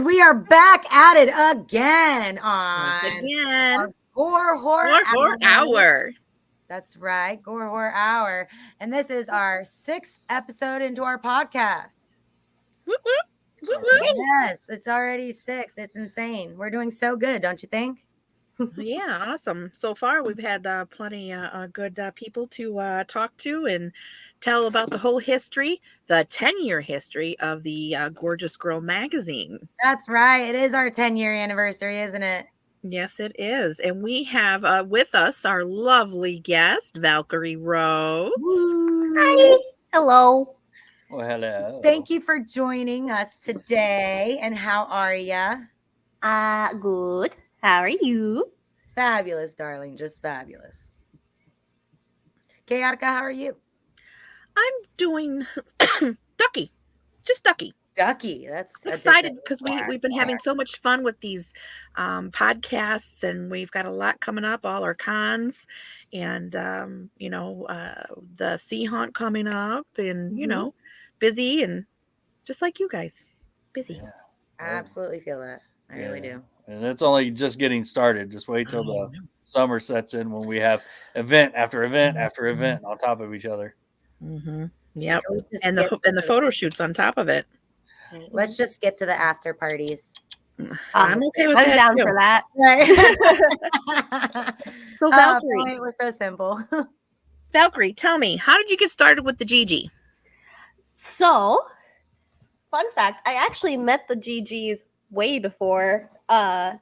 And we are back at it again on Again. Gore Horror Horror Hour. That's right, Gore Horror Hour. And this is our 6th episode into our podcast. Whoop, whoop. Whoop, whoop. Yes, it's already 6. It's insane. We're doing so good, don't you think? Yeah, awesome. So far, we've had plenty good people to talk to and tell about the whole history, the 10-year history of the Gorgeous Girl magazine. That's right. It is our 10-year anniversary, isn't it? Yes, it is. And we have with us our lovely guest, Valkyrie Rose. Hi. Hello. Well, hello. Thank you for joining us today. And how are ya? Good. How are you? Fabulous, darling. Just fabulous. Kayarka, how are you? I'm doing ducky. Just ducky. Ducky. That's excited because we've been having so much fun with these podcasts, and we've got a lot coming up, all our cons, and the sea haunt coming up, and busy, and just like you guys, busy. Yeah. I absolutely feel that. I really do. And it's only just getting started. Just wait till the summer sets in when we have event after event after event on top of each other. Mm-hmm. Yep, and the photo shoots on top of it. Let's just get to the after parties. I'm okay with I'm that. down too. for that. Right. So Valkyrie, It was so simple. Valkyrie, tell me, how did you get started with the GG? So fun fact, I actually met the GGs way before I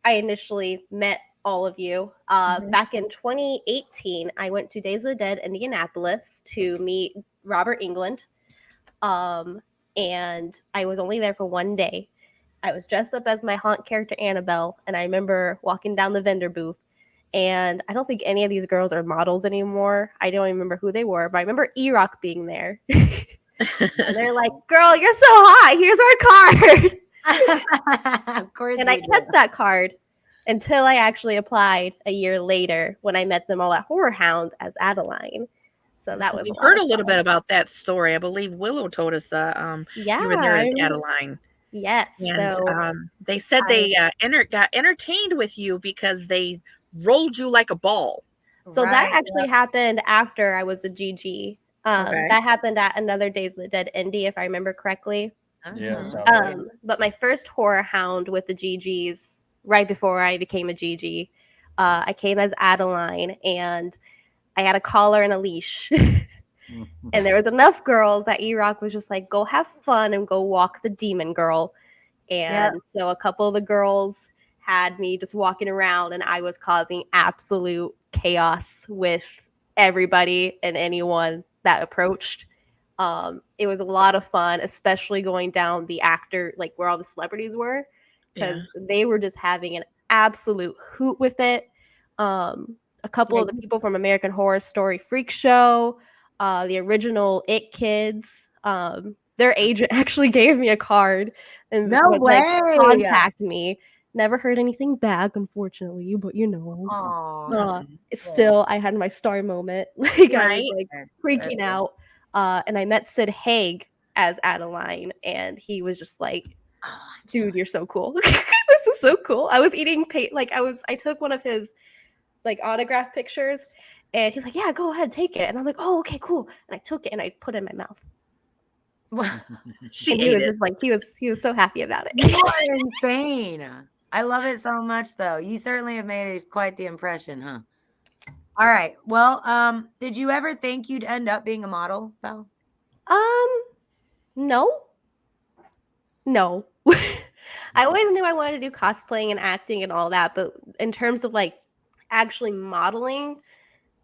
initially met all of you. Back in 2018, I went to Days of the Dead Indianapolis to meet Robert Englund. And I was only there for one day. I was dressed up as my haunt character Annabelle, and I remember walking down the vendor booth, and I don't think any of these girls are models anymore. I don't even remember who they were, but I remember E06 being there. And they're like, "Girl, you're so hot. Here's our card." Of course. And I kept that card until I actually applied a year later when I met them all at Horror Hound as Adeline. So that was. We've heard a little bit about that story. I believe Willow told us you were there as Adeline. Yes. And so they said they got entertained with you because they rolled you like a ball. So that actually happened after I was a GG. That happened at another Days of the Dead Indie, if I remember correctly. Yeah. But my first Horror Hound with the GGs, right before I became a GG, I came as Adeline, and I had a collar and a leash. And there was enough girls that E06 was just like, go have fun and go walk the demon girl. And so a couple of the girls had me just walking around, and I was causing absolute chaos with everybody and anyone that approached. It was a lot of fun, especially going down the actor, like where all the celebrities were, because they were just having an absolute hoot with it. A couple of the people from American Horror Story Freak Show, the original It Kids, their agent actually gave me a card and No way. Contact me. Never heard anything back, unfortunately, but it's still, I had my star moment. Like I was like freaking out. And I met Sid Haig as Adeline, and he was just like, dude, you're so cool. This is so cool. I was eating I took one of his like autograph pictures, and he's like, yeah, go ahead, take it. And I'm like, oh, okay, cool. And I took it and I put it in my mouth. He was just like, he was so happy about it. You are insane. I love it so much, though. You certainly have made quite the impression, huh? All right. Well, did you ever think you'd end up being a model, Val? No. I always knew I wanted to do cosplaying and acting and all that, but in terms of like actually modeling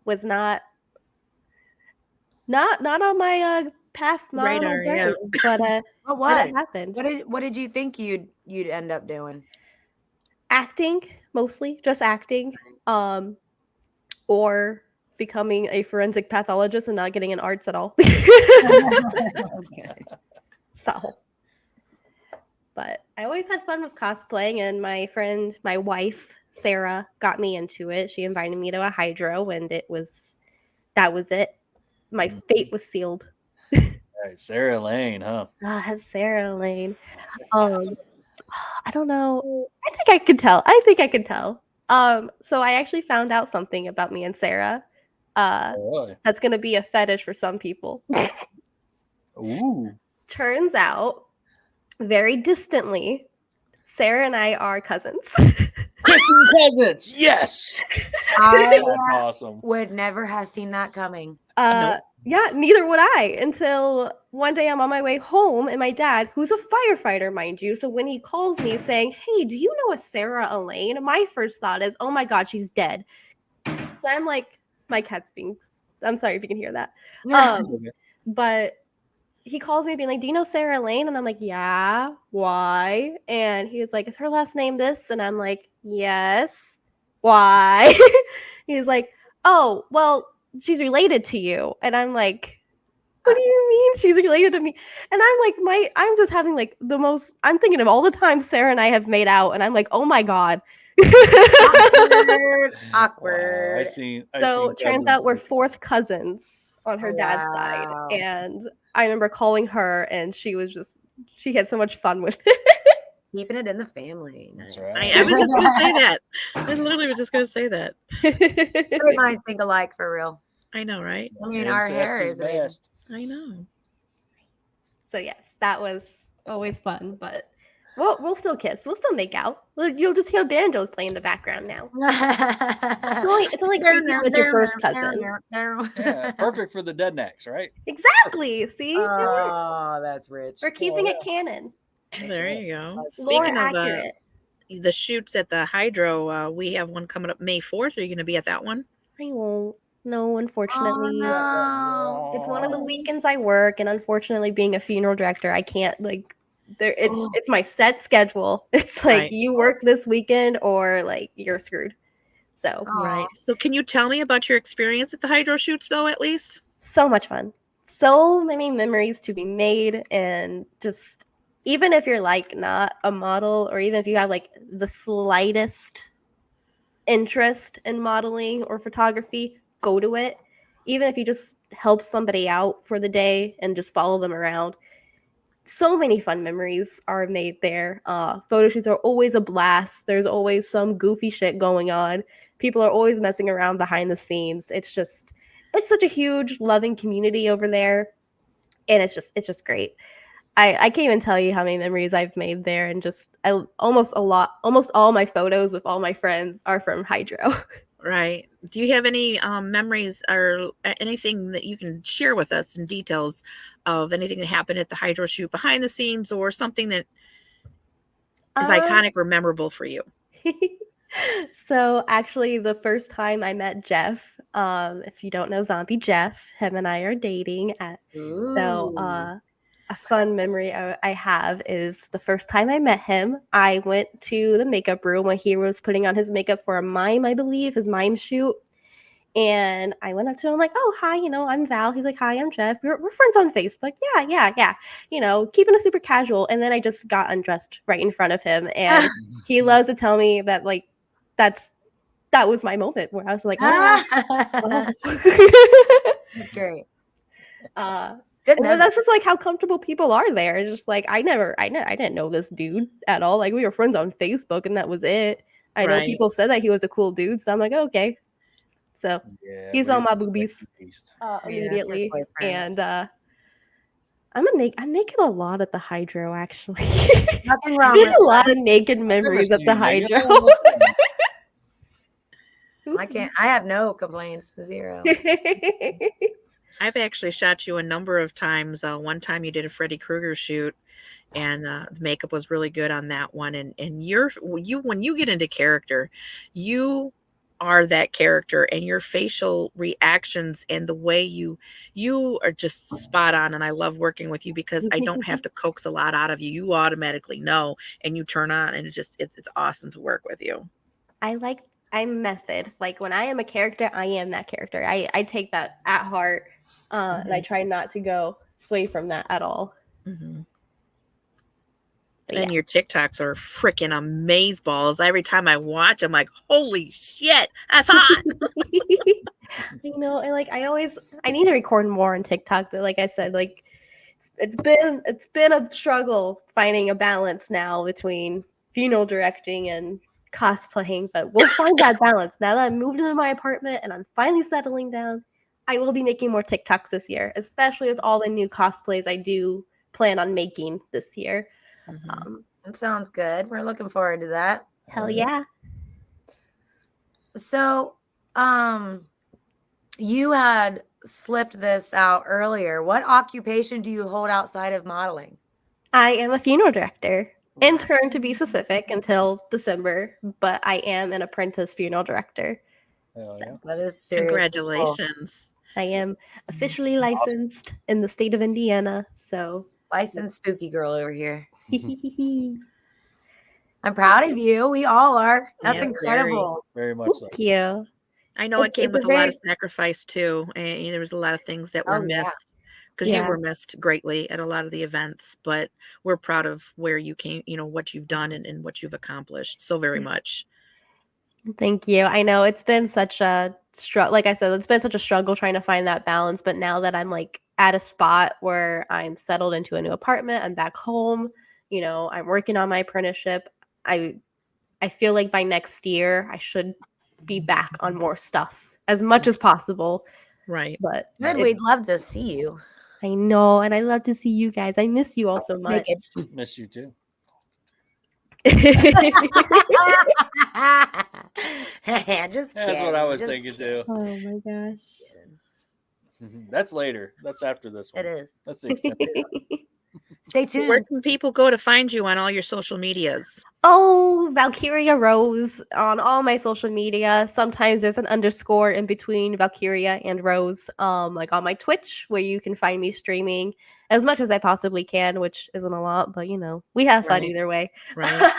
was not on my path, radar. Yeah. But what it happened? What did you think you'd end up doing? Acting, mostly just acting, or becoming a forensic pathologist and not getting in arts at all. Okay. So, but I always had fun with cosplaying, and my wife Sarah got me into it. She invited me to a hydro, and that was it. My fate was sealed. Sarah Lane, huh? Sarah Lane. I don't know. I think I could tell. I think I could tell. So I actually found out something about me and Sarah. Oh, really? That's gonna be a fetish for some people. Ooh. Turns out, very distantly, Sarah and I are cousins. Kissing cousins. Yes. I That's awesome. would never have seen that coming. Nope. Yeah, neither would I until one day I'm on my way home and my dad, who's a firefighter, mind you. So when he calls me saying, "Hey, do you know a Sarah Elaine?" My first thought is, "Oh my God, she's dead." So I'm like, my cat's being, I'm sorry if you can hear that. Okay. But he calls me being like, "Do you know Sarah Elaine?" And I'm like, "Yeah, why?" And he's like, "Is her last name this?" And I'm like, "Yes, why?" He's like, "Oh, well, she's related to you." And I'm like, "What do you mean she's related to me?" And I'm like, I'm just having like the most, I'm thinking of all the times Sarah and I have made out, and I'm like, "Oh my God." Awkward. Awkward. Wow, I seen So turns cousins out we're that- fourth cousins on her dad's side. Wow. And I remember calling her and she was just, she had so much fun with it. Keeping it in the family. That's Nice. right. I was just gonna say that. I literally was just gonna say that. Great minds think alike for real. I know, right? I mean, our Incest hair is amazing. best. I know. So yes, that was always fun, but we'll still kiss. We'll still make out. You'll just hear banjos playing in the background now. It's only creepy when it's your first cousin. Yeah, perfect for the dead necks, right? Exactly. See? Oh, that's rich. We're keeping yeah. it canon. There you go. That's Lore Speaking of accurate. the shoots at the Hydro, we have one coming up May 4th. Are you going to be at that one? I won't. No, unfortunately. Oh, no. It's one of the weekends I work, and unfortunately, being a funeral director, I can't like. There, it's my set schedule. It's like Right. you work this weekend, or like you're screwed. So Right. So can you tell me about your experience at the Hydro shoots, though, at least? so much fun, so many memories to be made, and just even if you're like not a model, or even if you have like the slightest interest in modeling or photography, go to it. Even if you just help somebody out for the day and just follow them around. So many fun memories are made there. Photo shoots are always a blast. There's always some goofy shit going on. People are always messing around behind the scenes. It's such a huge, loving community over there, and it's just great. I can't even tell you how many memories I've made there, and almost all my photos with all my friends are from Hydro. Right. Do you have any memories or anything that you can share with us in details of anything that happened at the Hydro shoot behind the scenes, or something that is iconic or memorable for you? So actually, the first time I met Jeff, if you don't know Zombie Jeff, him and I are dating. A fun memory I have is the first time I met him, I went to the makeup room when he was putting on his makeup for a mime, I believe, his mime shoot. And I went up to him like, "Oh, hi, I'm Val." He's like, "Hi, I'm Jeff. We're friends on Facebook." Yeah. Keeping it super casual. And then I just got undressed right in front of him. And he loves to tell me that, like, that was my moment where I was like, "Oh." That's great. Good that's just like how comfortable people are there. It's just like I didn't know this dude at all. Like we were friends on Facebook and that was it. I know people said that he was a cool dude, so I'm like, okay. So he's on my boobies immediately. And I'm naked a lot at the Hydro, actually. Nothing wrong There's with a lot of naked memories at the Hydro. I have no complaints. Zero. I've actually shot you a number of times. One time you did a Freddy Krueger shoot, and the makeup was really good on that one. And when you get into character, you are that character, and your facial reactions and the way you are just spot on. And I love working with you because I don't have to coax a lot out of you. You automatically know, and you turn on, and it's awesome to work with you. I'm method. Like when I am a character, I am that character. I take that at heart. And I try not to go sway from that at all. Mm-hmm. And your TikToks are freaking amazeballs. Every time I watch, I'm like, holy shit, that's hot. And like I need to record more on TikTok, but like I said, like it's been a struggle finding a balance now between funeral directing and cosplaying, but we'll find that balance. Now that I moved into my apartment and I'm finally settling down, I will be making more TikToks this year, especially with all the new cosplays I do plan on making this year. That sounds good. We're looking forward to that. Hell yeah. So, you had slipped this out earlier. What occupation do you hold outside of modeling? I am a funeral director. Intern, to be specific, until December, but I am an apprentice funeral director. That is seriously cool. Congratulations. I am officially licensed in the state of Indiana, so Licensed spooky girl over here. I'm proud of you. We all are. That's Yes, incredible. Very much so. thank you. I know it It came was with a lot very- of sacrifice too, and there was a lot of things that were Oh, yeah. missed because Yeah. you were missed greatly at a lot of the events. But we're proud of where you came, what you've done and what you've accomplished so very much. Thank you. I know it's been such a struggle. Like I said, it's been such a struggle trying to find that balance. But now that I'm like at a spot where I'm settled into a new apartment, I'm back home. I'm working on my apprenticeship. I feel like by next year I should be back on more stuff as much as possible. Right. But Good. We'd love to see you. I know, and I love to see you guys. I miss you all so much. Miss you too. Just That's what I was kidding. thinking too. Oh my gosh. That's later. That's after this one. It is. That's the extended one. Stay So where tuned. can people go to find you on all your social medias? Oh, Valkyria Rose on all my social media. Sometimes there's an underscore in between Valkyria and Rose. Like on my Twitch, where you can find me streaming as much as I possibly can, which isn't a lot, but we have fun Right. either way. Right.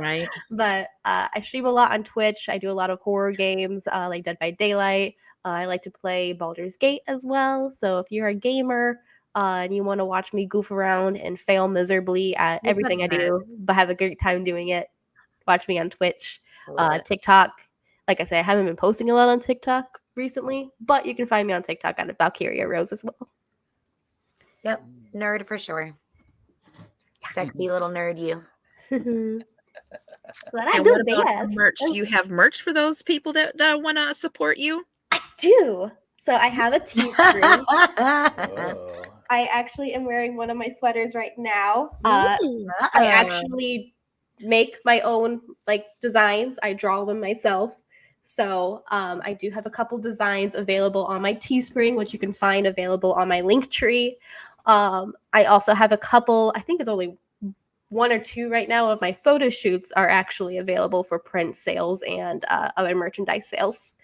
Right. But I stream a lot on Twitch. I do a lot of horror games, like Dead by Daylight. I like to play Baldur's Gate as well. So if you're a gamer and you want to watch me goof around and fail miserably at You're everything I such a nerd. do, but have a great time doing it, watch me on Twitch, Love it. TikTok. Like I said, I haven't been posting a lot on TikTok recently, but you can find me on TikTok at Valkyria Rose as well. Yep. Nerd for sure. Sexy little nerd you. But I And do what about best. merch? Do you have merch for those people that want to support you? I do. So I have a Teespring. Oh. I actually am wearing one of my sweaters right now. I actually make my own designs. I draw them myself. So I do have a couple designs available on my Teespring, which you can find available on my Linktree. I also have a couple, I think it's only one or two right now of my photo shoots are actually available for print sales and other merchandise sales.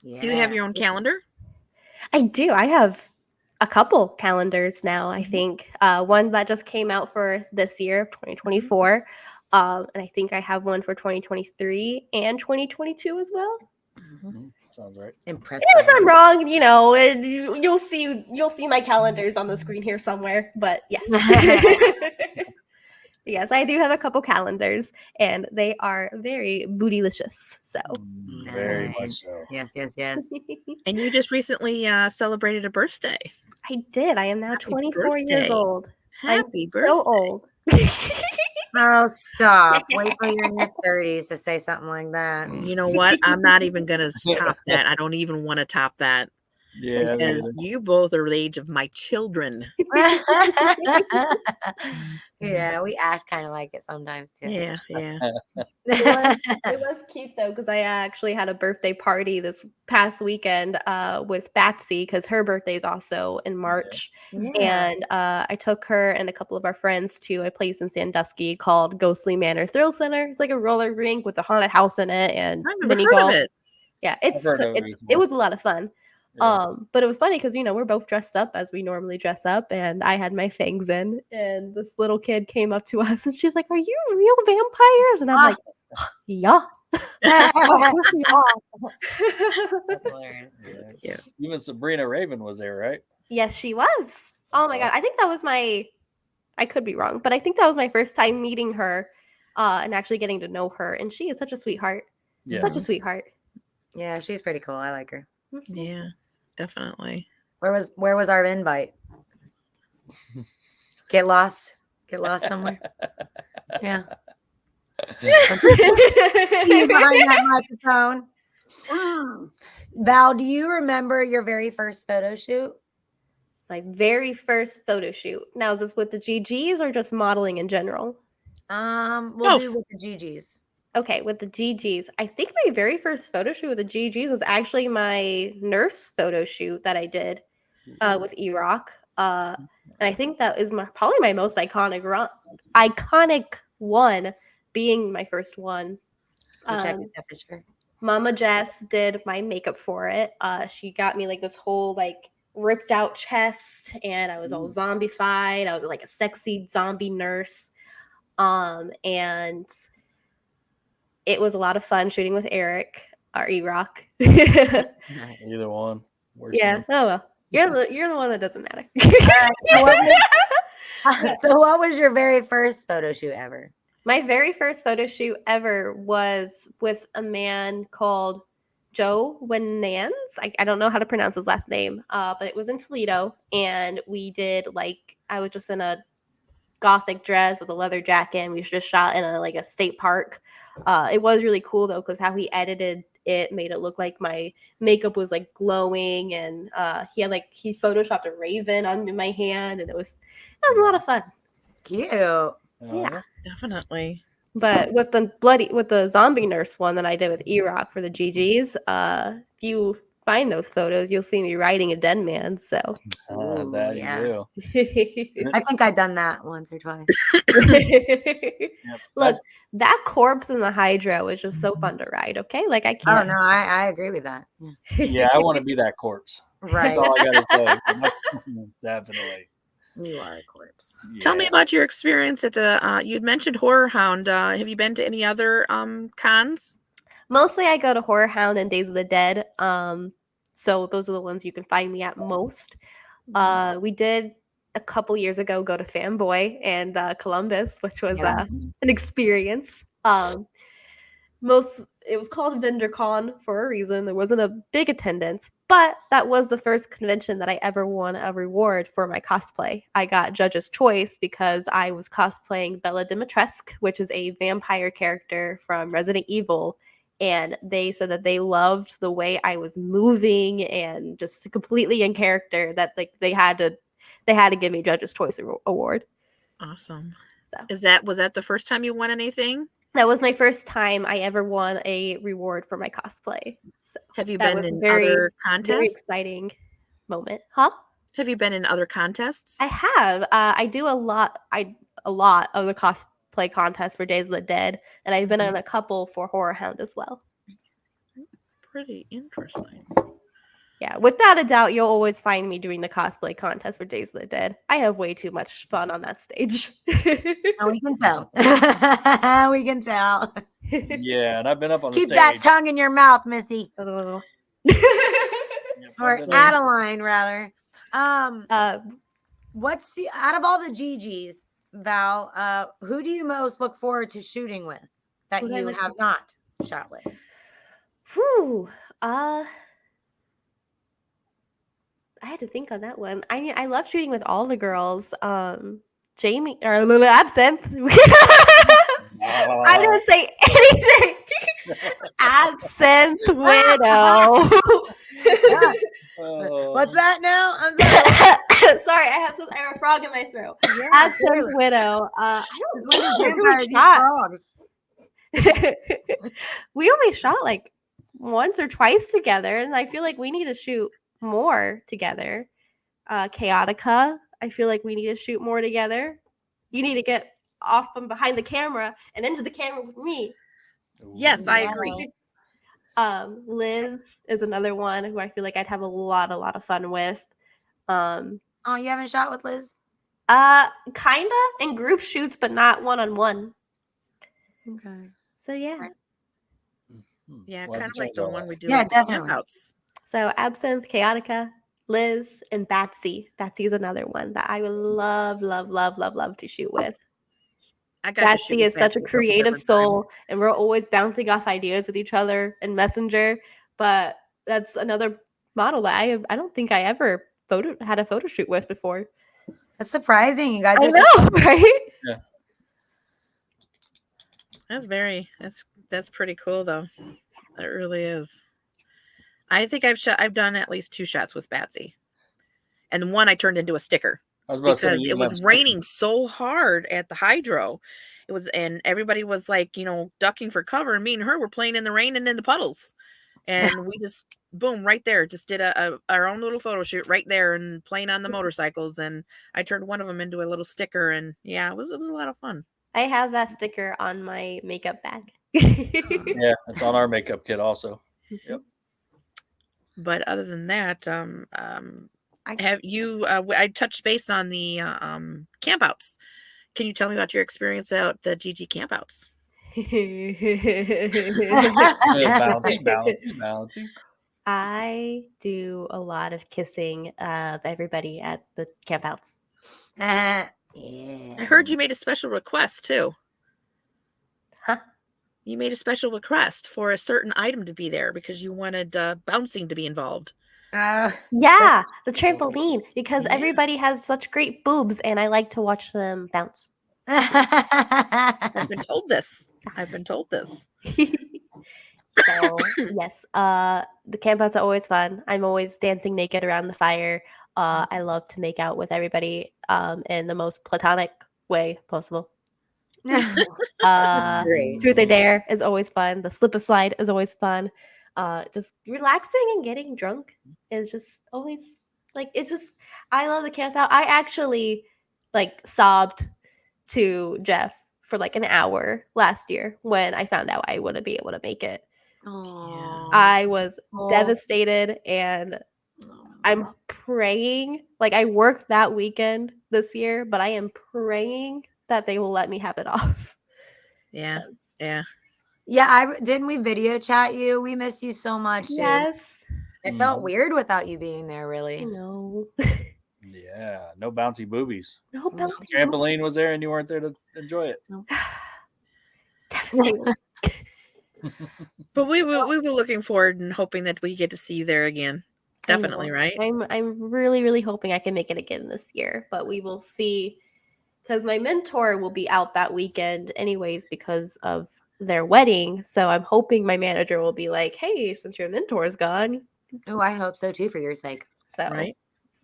Yeah. Do you have your own calendar? I do. I have a couple calendars now, I think. One that just came out for this year of 2024. And I think I have one for 2023 and 2022 as well. Sounds right. Impressive. And if I'm wrong, you'll see my calendars on the screen here somewhere. But yes. Yes, I do have a couple calendars, and they are very bootylicious. So Very much so. Yes. And you just recently celebrated a birthday. I did. I am now Happy 24 years birthday. old. Happy I'm birthday. so old. Oh, stop. Wait till you're in your 30s to say something like that. You know what? I'm not even going to top that. I don't even want to top that. Yeah. Because you both are the age of my children. Yeah, we act kind of like it sometimes too. Yeah. It was cute though, because I actually had a birthday party this past weekend with Batsy, because her birthday is also in March. Yeah. And I took her and a couple of our friends to a place in Sandusky called Ghostly Manor Thrill Center. It's like a roller rink with a haunted house in it and I've never mini heard golf. of it. Yeah, I've heard of it it before. was a lot of fun. Yeah. But it was funny because we're both dressed up as we normally dress up, and I had my fangs in, and this little kid came up to us and she's like, "Are you real vampires?" And I'm like, "Yeah." That's hilarious. Yeah. Even Sabrina Raven was there, right? Yes, she was. Oh That's my god. awesome. I think that was I could be wrong, but I think that was my first time meeting her and actually getting to know her. And she is such a sweetheart. Yes. Such a sweetheart. Yeah, she's pretty cool. I like her. Yeah, definitely. Where was our invite? Get lost somewhere. Yeah. See you behind that microphone. Val, do you remember your very first photo shoot? My very first photo shoot. Now, is this with the GGs or just modeling in general? We'll do with the GGs. Okay, with the GGs. I think my very first photo shoot with the GGs was actually my nurse photo shoot that I did with E-Rock. And I think that is probably my most iconic one, being my first one. Check that picture. Mama Jess did my makeup for it. She got me like this whole like ripped out chest, and I was all zombified. I was like a sexy zombie nurse. And it was a lot of fun shooting with Eric or E-Rock. Either one. Yeah. Oh well. You're the one that doesn't matter. All right, so what was your very first photo shoot ever? My very first photo shoot ever was with a man called Joe Winans. I don't know how to pronounce his last name, but it was in Toledo, and we did I was just in a gothic dress with a leather jacket, and we just shot in a state park. It was really cool though, because how he edited it made it look like my makeup was like glowing, and he photoshopped a raven on my hand, and it was a lot of fun. Cute. Yeah, definitely. But with the zombie nurse one that I did with E-Rock for the GGs, if you find those photos, you'll see me riding a dead man. So that yeah. you do. I think I've done that once or twice. Look, that corpse in the Hydro is just so fun to ride. Okay, like I can't. Oh no, I agree with that. Yeah, I want to be that corpse. Right. That's all I gotta say. Definitely. You are a corpse. Yeah. Tell me about your experience at the. You'd mentioned Horror Hound. Have you been to any other cons? Mostly, I go to Horror Hound and Days of the Dead. So those are the ones you can find me at most. We did a couple years ago go to Fanboy and Columbus, which was an experience. It was called VendorCon for a reason. There wasn't a big attendance, but that was the first convention that I ever won a reward for my cosplay. I got Judge's Choice because I was cosplaying Bella Dimitrescu, which is a vampire character from Resident Evil, and they said that they loved the way I was moving and just completely in character, that they had to give me Judge's Choice award. Awesome. So was that the first time you won anything? That was my first time I ever won a reward for my cosplay. So have you been in other contests? Very exciting moment, huh? Have you been in other contests? I have. I do a lot of the cosplay contests for Days of the Dead, and I've been in a couple for Horror Hound as well. Pretty interesting. Yeah, without a doubt, you'll always find me doing the cosplay contest for Days of the Dead. I have way too much fun on that stage. Oh, we can tell. We can tell. Yeah, and I've been up on the Keep stage. that tongue in your mouth, Missy. Oh. Or Adeline, rather. What's out of all the GGs, Val? Who do you most look forward to shooting with that you have not shot with? Whew. I had to think on that one. I love shooting with all the girls. Jamie or Lily Absinthe. I didn't say anything. Absinthe Widow. What's that now? I'm sorry. Sorry, I have a frog in my throat. Yeah, Absinthe Widow. I don't we only shot like once or twice together, and I feel like we need to shoot more together. Chaotica, I feel like we need to shoot more together. You need to get off from behind the camera and into the camera with me. Yes, I agree. Liz is another one who I feel like I'd have a lot of fun with. Oh, you haven't shot with Liz? Kinda in group shoots, but not one-on-one. Okay. So yeah. Yeah, kind of like the one we do. Yeah, definitely. So Absinthe, Chaotica, Liz, and Batsy. Batsy is another one that I would love to shoot with. Batsy is such a creative soul, and we're always bouncing off ideas with each other in Messenger. But that's another model that I don't think I ever had a photo shoot with before. That's surprising. You guys I are know, right? That's pretty cool though. It really is. I think I've done at least 2 shots with Batsy. And one I turned into a sticker I was about to say because you it didn't have was a sticker. raining so hard at the hydro. And everybody was like, ducking for cover, and me and her were playing in the rain and in the puddles. And we just boom, right there, just did our own little photo shoot right there and playing on the motorcycles. And I turned one of them into a little sticker, and yeah, it was a lot of fun. I have that sticker on my makeup bag. Yeah, it's on our makeup kit also. Yep. But other than that, have you? I touched base on the campouts. Can you tell me about your experience out the GG campouts? Bouncy. I do a lot of kissing of everybody at the campouts. Yeah. I heard you made a special request too. Huh? You made a special request for a certain item to be there because you wanted bouncing to be involved. Yeah, the trampoline, because Yeah. everybody has such great boobs and I like to watch them bounce. I've been told this. So yes, the campouts are always fun. I'm always dancing naked around the fire. I love to make out with everybody in the most platonic way possible. Great. Truth or Dare is always fun. The slip and slide is always fun. Just relaxing and getting drunk is just always like it's just. I love the camp out. I actually like sobbed to Jeff for like an hour last year when I found out I wouldn't be able to make it. I was devastated, and I'm praying. Like I worked that weekend this year, but I am praying that they will let me have it off. Yeah. Yeah. Yeah, didn't we video chat you? We missed you so much, dude. Yes. It felt weird without you being there, I really. know. Yeah, no bouncy boobies. No bouncy Trampoline was there and you weren't there to enjoy it. Devastating. But we were looking forward and hoping that we get to see you there again. Definitely, right? I'm really, really hoping I can make it again this year, but we will see. Because my mentor will be out that weekend anyways because of their wedding. So I'm hoping my manager will be like, hey, since your mentor's gone. Oh, I hope so too, for your sake. So Right.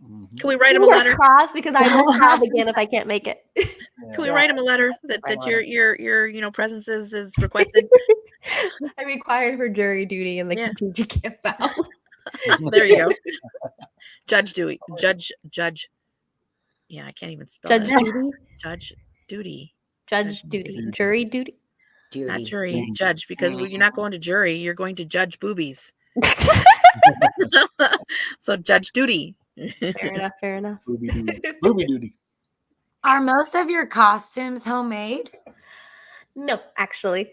Mm-hmm. Can we write him a fingers letter? crossed, because I will sob again if I can't make it. Can we write him a letter that your presence is requested? I'm required for jury duty in the GG camp out. There you go. Judge duty. Yeah, I can't even spell Judge that. duty. Judge duty. Judge duty. Jury duty. Not jury. Judge, because you're not going to jury. You're going to judge boobies. So judge duty. Fair enough. Booby duty. Are most of your costumes homemade? No, actually.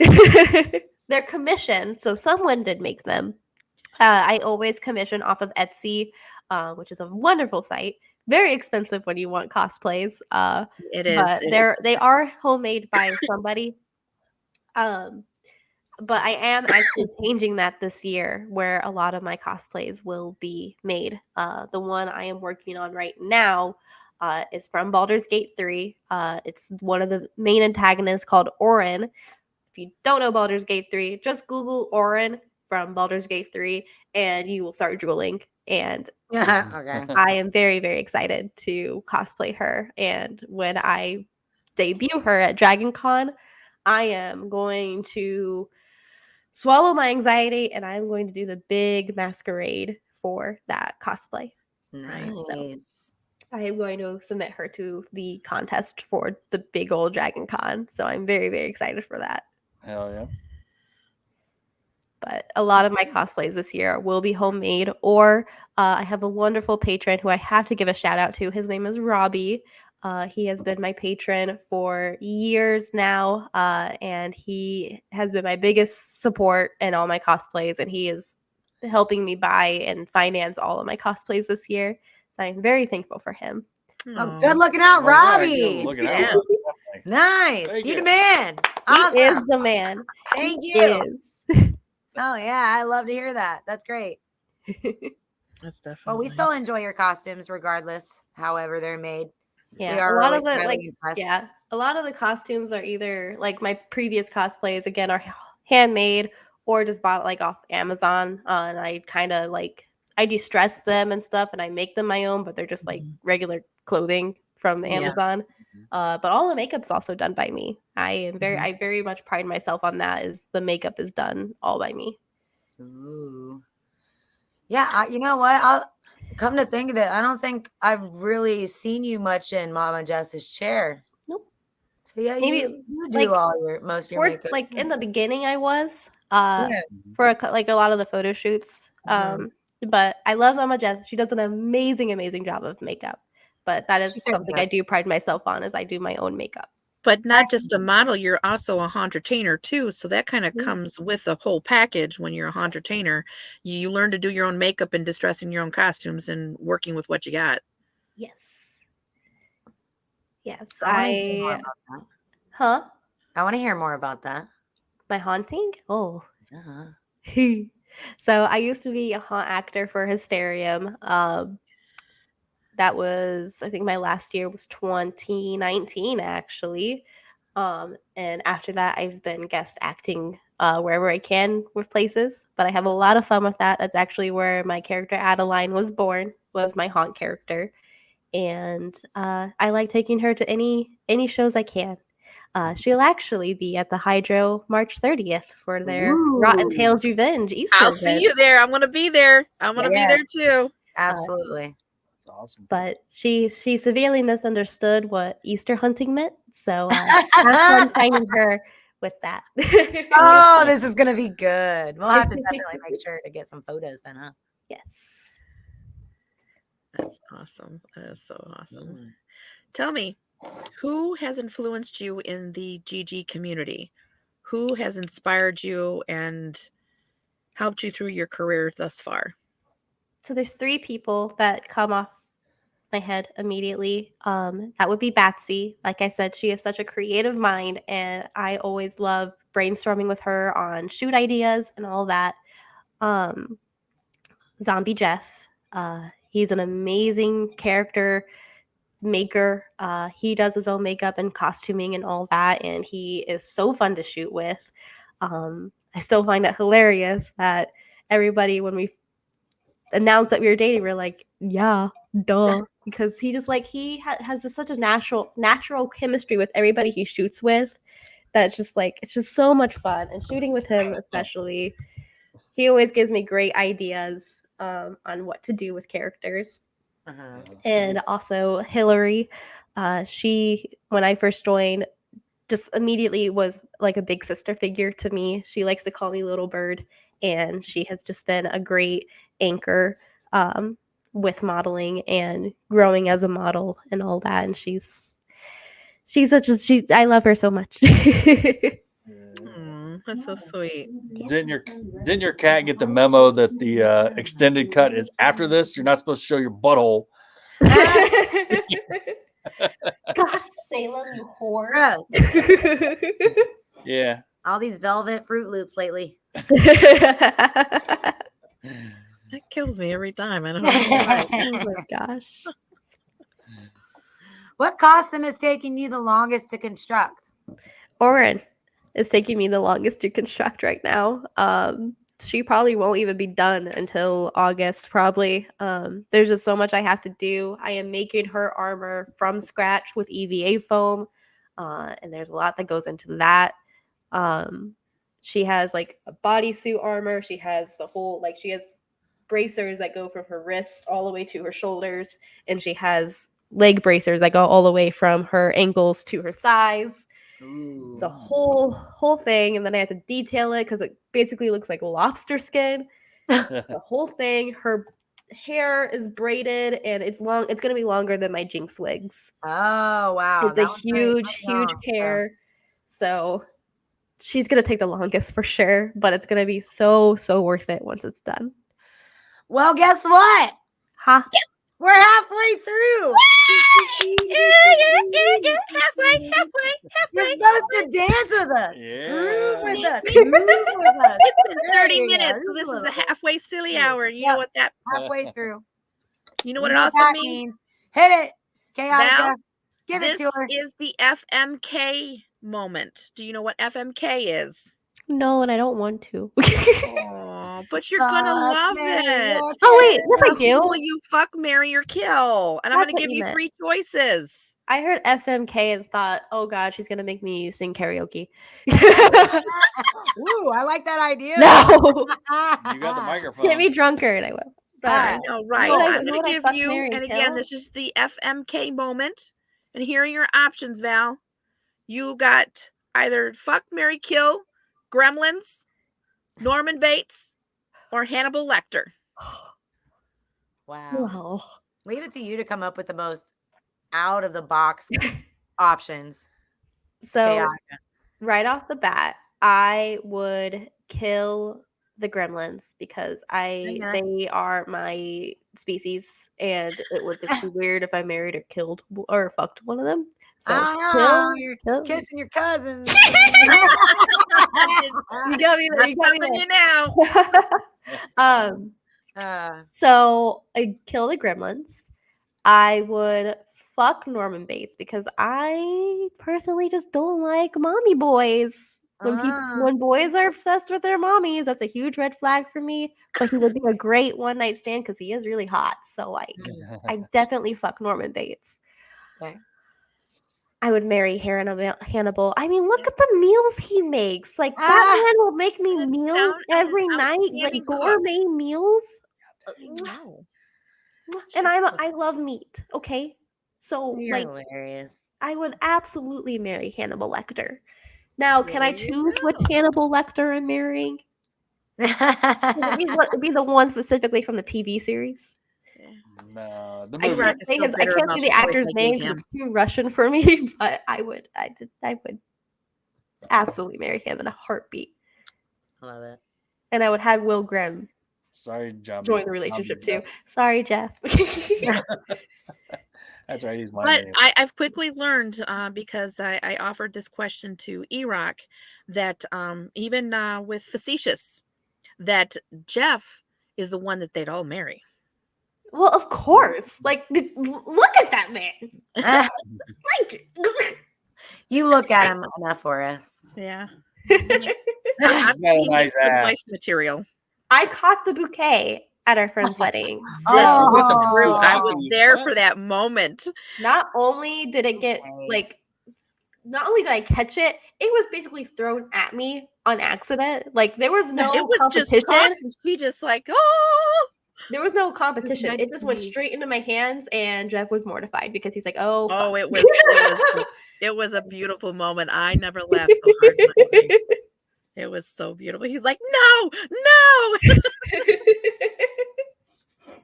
They're commissioned, so someone did make them. I always commission off of Etsy, which is a wonderful site. Very expensive when you want cosplays. It is. But they are homemade by somebody. But I am actually changing that this year, where a lot of my cosplays will be made. The one I am working on right now is from Baldur's Gate 3. It's one of the main antagonists called Orin. If you don't know Baldur's Gate 3, just Google Orin from Baldur's Gate 3 and you will start drooling. And Okay. I am very, very excited to cosplay her. And when I debut her at Dragon Con, I am going to swallow my anxiety and I'm going to do the big masquerade for that cosplay. Nice. I am going to submit her to the contest for the big old Dragon Con. So I'm very, very excited for that. Hell yeah. But a lot of my cosplays this year will be homemade, or I have a wonderful patron who I have to give a shout out to. His name is Robbie. He has been my patron for years now, and he has been my biggest support in all my cosplays, and he is helping me buy and finance all of my cosplays this year. So I'm very thankful for him. Oh, good looking out, Robbie. Yeah, looking out. Nice. Thank You you. the man. He is Awesome. the man. Thank He you. is. Oh yeah, I love to hear that. That's great. That's definitely. Well, we still enjoy your costumes regardless, however they're made. Yeah, We a are lot always of the highly impressed. yeah, a lot of the costumes are either like my previous cosplays again are handmade or just bought like off Amazon. And I kind of like I de-stress them and stuff, and I make them my own, but they're just like regular clothing from Yeah. Amazon. But all the makeup's also done by me. I very much pride myself on that. Is the makeup is done all by me. Ooh. Yeah, you know what? I'll come to think of it. I don't think I've really seen you much in Mama Jess's chair. Nope. So yeah, Maybe you do like all your most of your makeup. like in the beginning I was Yeah. for like a lot of the photo shoots. Mhm. But I love Mama Jess. She does an amazing job of makeup. But that is She's certainly something I does. do pride myself on is I do my own makeup. But not just a model, you're also a entertainer too. So that kind of Yeah. comes with the whole package when you're a entertainer. You learn to do your own makeup and distressing your own costumes and working with what you got. Yes. Yes. I want to hear more about that. Huh? I want to hear more about that. My haunting? Oh. Uh-huh. So I used to be a haunt actor for Hysterium. That was, I think my last year was 2019 actually. And after that I've been guest acting wherever I can with places, but I have a lot of fun with that. That's actually where my character Adeline was born, was my haunt character. And I like taking her to any shows I can. She'll actually be at the Hydro March 30th for their Rotten Ooh. Tales Revenge Easter I'll event. see you there. I'm going to be there. I'm going to be there Yes. too. Absolutely. That's awesome. But she severely misunderstood what Easter hunting meant. So have fun finding her with that. Oh, this is gonna be good. We'll have to definitely make sure to get some photos then, huh? Yes. That's awesome. That is so awesome. Mm. Tell me, who has influenced you in the GG community? Who has inspired you and helped you through your career thus far? So there's 3 people that come off my head immediately. That would be Batsy. Like I said, she is such a creative mind, and I always love brainstorming with her on shoot ideas and all that. Zombie Jeff. He's an amazing character maker. He does his own makeup and costuming and all that, and he is so fun to shoot with. I still find it hilarious that everybody, when we announced that we were dating, we're like, yeah, duh, because he just like has just such a natural chemistry with everybody he shoots with. That's just like it's just so much fun, and shooting with him especially, he always gives me great ideas on what to do with characters. Uh-huh. And also Hillary, she when I first joined, just immediately was like a big sister figure to me. She likes to call me Little Bird, and she has just been a great anchor with modeling and growing as a model and all that. And she's I love her so much. That's so sweet. Didn't your cat get the memo that the extended cut is after this? You're not supposed to show your butthole. Gosh, Salem, you whore. Gross. Yeah. All these velvet Fruit Loops lately. That kills me every time. I don't know why. Oh my gosh. What costume is taking you the longest to construct? Oren is taking me the longest to construct right now. She probably won't even be done until August, probably. There's just so much I have to do. I am making her armor from scratch with EVA foam, and there's a lot that goes into that. She has like a bodysuit armor. She has she has bracers that go from her wrist all the way to her shoulders, and she has leg bracers that go all the way from her ankles to her thighs. Ooh. It's a whole thing, and then I have to detail it because it basically looks like lobster skin. The whole thing. Her hair is braided, and it's long. It's gonna be longer than my Jinx wigs. Oh wow. It's a huge pair. So she's gonna take the longest for sure, but it's gonna be so worth it once it's done. Well, guess what? Ha! We're halfway through. Halfway. You're supposed to dance with us. Yeah. Groove with us. Move with us. It's been 30 There you go. minutes, so this is the halfway silly hour. And you know what that Halfway through. you know You what it know also that means? Hit it. Chaotica. Val, Give This it to her. is the FMK moment. Do you know what FMK is? No, and I don't want to. Oh, but you're gonna love it. Oh wait, yes I Who do. will you fuck, marry, or kill? And I'm That's gonna what give you you meant. 3 choices. I heard FMK and thought, oh god, she's gonna make me sing karaoke. Ooh, I like that idea. No, You got the microphone. get me drunker and I will. But I Alright. know, right? would I- I'm who gonna would I give fuck, you, marry, and and again, kill? this is the FMK moment. And here are your options, Val. You got either fuck, marry, kill, Gremlins, Norman Bates, or Hannibal Lecter. Wow. Wow. Leave it to you to come up with the most out of the box options. So Chaotica. right off the bat, I would kill the gremlins because Okay. they are my species, and it would just be weird if I married or killed or fucked one of them. So Ah, you're kill. kissing your cousins. You got me there. That's You got me something there. you know. So I'd kill the gremlins. I would fuck Norman Bates because I personally just don't like mommy boys. When boys are obsessed with their mommies, that's a huge red flag for me. But he would be a great one night stand because he is really hot. So like, I definitely fuck Norman Bates. Okay. I would marry Hannibal. I mean, look at the meals he makes. Like that man will make me Hands meals down, every an night, like outstanding cook. gourmet meals. I know. And I love meat. Okay, so You're like hilarious. I would absolutely marry Hannibal Lecter. Now, can I There you choose which go. Hannibal Lecter I'm marrying? It'd be the one specifically from the TV series. No, the I movie. can't say still bitter the about the choice actor's I gave name because him. it's too Russian for me. But I would absolutely marry him in a heartbeat, Love it. and I would have Will Grimm Sorry, John. join the relationship too. Sorry, Jeff. That's right. He's mine. But Anyway. I've quickly learned because I offered this question to E-Rock that even with Facetious, that Jeff is the one that they'd all marry. Well, of course. Like, look at that man. Like, You look at him enough for us. Yeah. He's got a nice ass. Wife material. I caught the bouquet at our friend's wedding. So True. I was Oh, there what? for that moment. not only did it get like, not only did I catch it, it was basically thrown at me on accident. Like there was no It was just competition. tossed, and she just like, oh. There was no competition. meant It just to went be. straight into my hands, and Jeff was mortified because he's like, "Oh, Oh, fuck." it was a beautiful moment. I never laughed so hard in my life. It was so beautiful. He's like, no.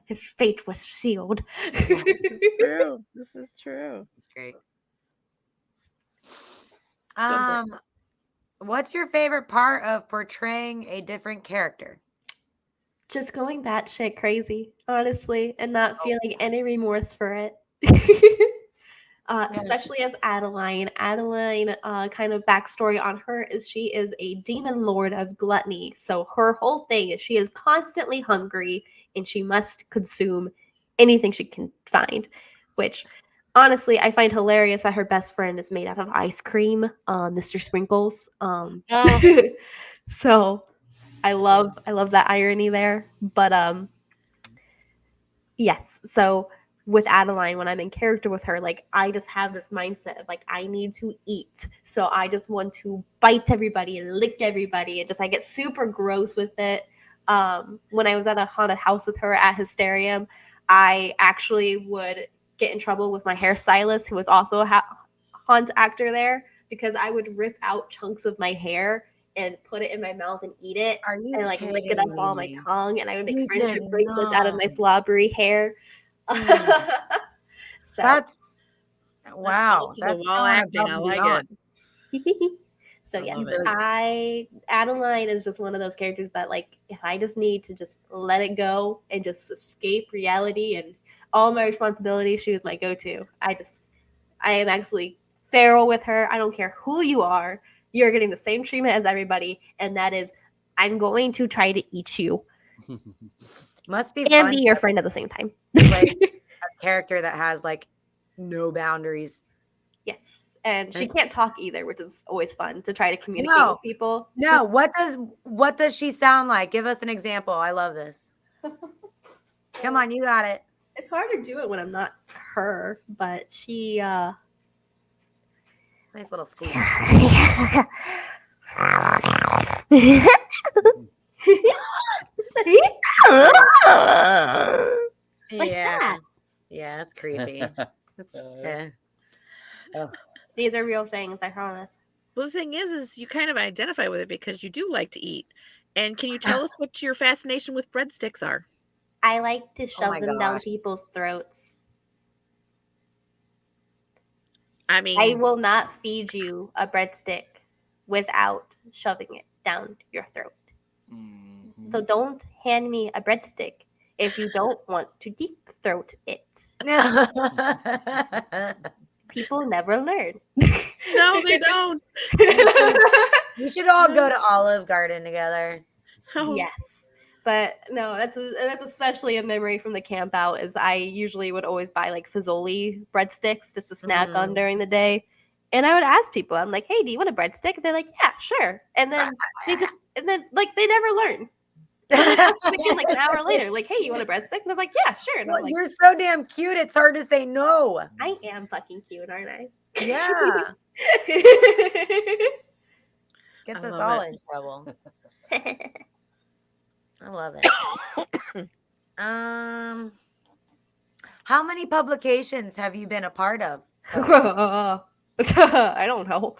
His fate was sealed. This is true. This is true. It's great. So What's your favorite part of portraying a different character? Just going batshit crazy, honestly, and not feeling any remorse for it. Especially as Adeline. Adeline, kind of backstory on her is she is a demon lord of gluttony. So her whole thing is she is constantly hungry and she must consume anything she can find, which honestly I find hilarious that her best friend is made out of ice cream, Mr. Sprinkles. So I love that irony there. But yes, so with Adeline, when I'm in character with her, like I just have this mindset of like I need to eat. So I just want to bite everybody and lick everybody and just I get super gross with it. When I was at a haunted house with her at Hysterium, I actually would get in trouble with my hairstylist, who was also a haunt actor there, because I would rip out chunks of my hair and put it in my mouth and eat it, Are you and like lick it up kidding on my me? tongue, and I would You make friendship did bracelets out of my not. slobbery hair. So That's wow. close to the That's wall going acting. above I and like beyond. so I yes, love it. Adeline is just one of those characters that like if I just need to just let it go and just escape reality and all my responsibilities, she was my go-to. I am actually feral with her. I don't care who you are. You're getting the same treatment as everybody, and that is I'm going to try to eat you Must be and fun be your friend at the same time. to play a character that has like no boundaries. Yes. And she And- can't talk either, which is always fun to try to communicate No. with people. No, what does she sound like? Give us an example. I love this. Come on, you got it. It's hard to do it when I'm not her, but she Nice little squeak. Like Yeah. that. Yeah, that's creepy. That's, eh. Ugh. These are real things, I promise. Well, the thing is you kind of identify with it because you do like to eat. And can you tell us what your fascination with breadsticks are? I like to Oh shove my them down gosh. people's throats. I mean, I will not feed you a breadstick without shoving it down your throat. Mhm. So don't hand me a breadstick if you don't want to deep throat it. People never learn. no, they don't. We should all go to Olive Garden together. Oh, Yes. But no, that's especially a memory from the camp out. Is I usually would always buy like Fazoli breadsticks just to snack on Mhm. during the day, and I would ask people, I'm like, "Hey, do you want a breadstick?" And they're like, "Yeah, sure." And then like they never learn. And then ask them again like an hour later, like, "Hey, you want a breadstick?" And they're like, "Yeah, sure." And I'm Well, like, you're so damn cute. It's hard to say no. "I am fucking cute, aren't I?" Yeah, gets I us love all it. in trouble. I love it. How many publications have you been a part of? I don't know.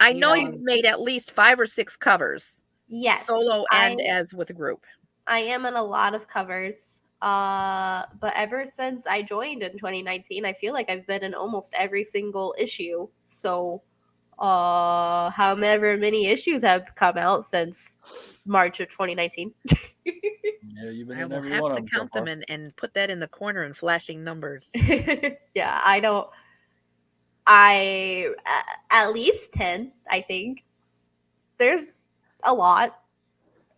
I You know know. you've made at least 5 or 6 covers, Yes, solo and as with a group. I am in a lot of covers. But ever since I joined in 2019, I feel like I've been in almost every single issue. So, however many issues have come out since March of 2019. Yeah, you've been I in will every have one to of them so count them far. and put that in the corner in flashing numbers. Yeah, I don't. At least 10, I think. There's a lot.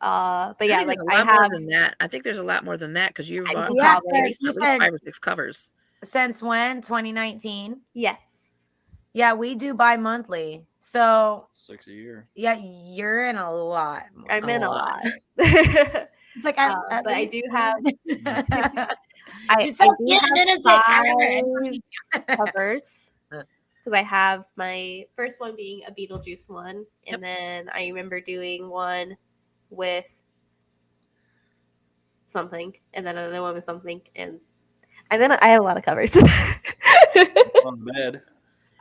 But yeah, I think like there's a I lot more have than that. I think there's a lot more than that because you've Yeah, Yeah, at probably. least you at least said 5 or 6 covers. since when? 2019. Yes. Yeah, we do bi-monthly. So 6 a year. yeah, you're in a lot. I'm in a lot. It's like at But I least do have I I do have 5 covers Huh. because I have my first one being a Beetlejuice one, and Yep. then I remember doing one with something, and then another one with something, and then I have a lot of covers. On bed.